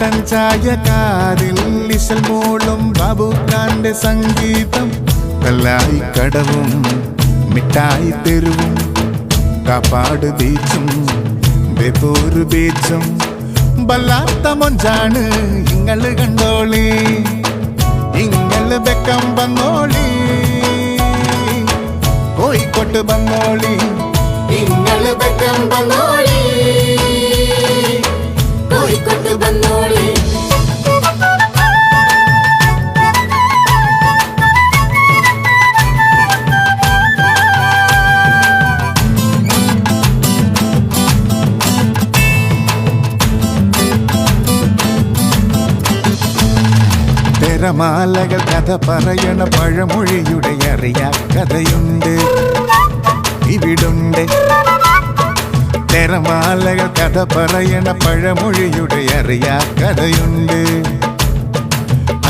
കട്ടൻ ചായ കാതിൽ ഇശൽ മൂളും ബാബുഖാന്റെ സംഗീതം കല്ലായി കടവും മിഠായി തെരുവും കാപ്പാട് ബീച്ചും ബേപ്പൂർ ബീച്ചും വല്ലാത്ത മൊഞ്ചാണ് ഇങ്ങള് കണ്ടോളി ഇങ്ങള് വെക്കം വന്നോളി കോഴിക്കോട്ട് വന്നോളി ഇങ്ങള് വെക്കം വന്നോളി കോഴിക്കോട്ട് വന്നോളി തിരമാലകൾ കഥ പറയണ പഴമൊഴിയുടെ അറിയാ കഥയുണ്ട് ഇവിടുണ്ട് തിരമാലകൾ കഥ പറയണ പഴമൊഴിയുടെ അറിയാ കഥയുണ്ട്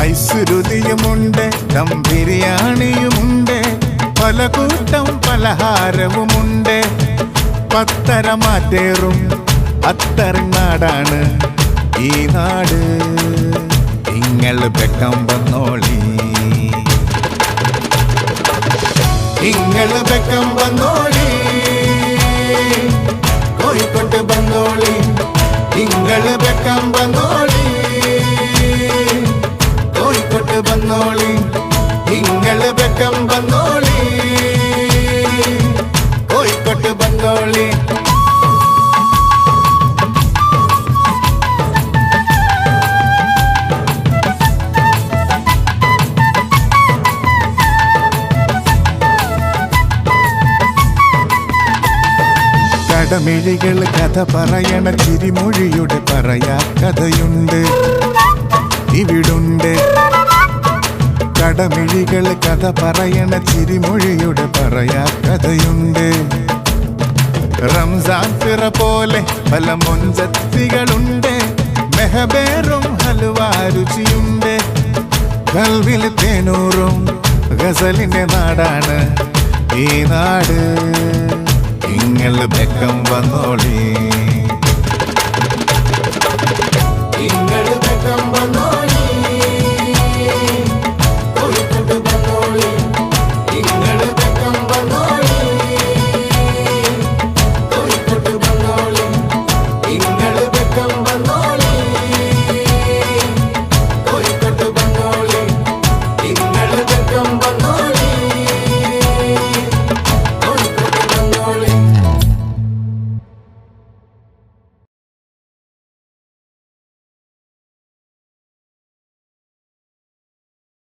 ഐസുരുതിയുമുണ്ട് ദം ബിരിയാണിയുമുണ്ട് പല കൂട്ടം പലഹാരവുമുണ്ട് പത്തരമാറ്റേറും അത്തരനാടാണ് ഈ നാട് ഇങ്ങള് വെക്കം വന്നോളി ഇങ്ങള് വെക്കം വന്നോളി കോഴിക്കോട്ട് വന്നോളി ഇങ്ങള് വെക്കം വന്നോളി കോഴിക്കോട്ട് വന്നോളി ഇങ്ങള് വെക്കം വന്നോളി കോഴിക്കോട്ട് വന്നോളി കടമിഴികൾ കഥ പറയണ ചിരിമൊഴിയുടെ പറയാ കഥയുണ്ട് ഇവിടുണ്ട് കടമിഴികൾ കഥ പറയണ ചിരിമൊഴിയുടെ പറയാ കഥയുണ്ട് റംസാൻ പിറ പോലെ പല മൊഞ്ചത്തികളുണ്ട് മെഹബേറും ഹലുവാ രുചിയുണ്ട് കൽവിൽ തേനൂറും ഗസലിന്റെ നാടാണ് ഈ നാട് ഇങ്ങള് വെക്കം വന്നോളി ഇങ്ങള്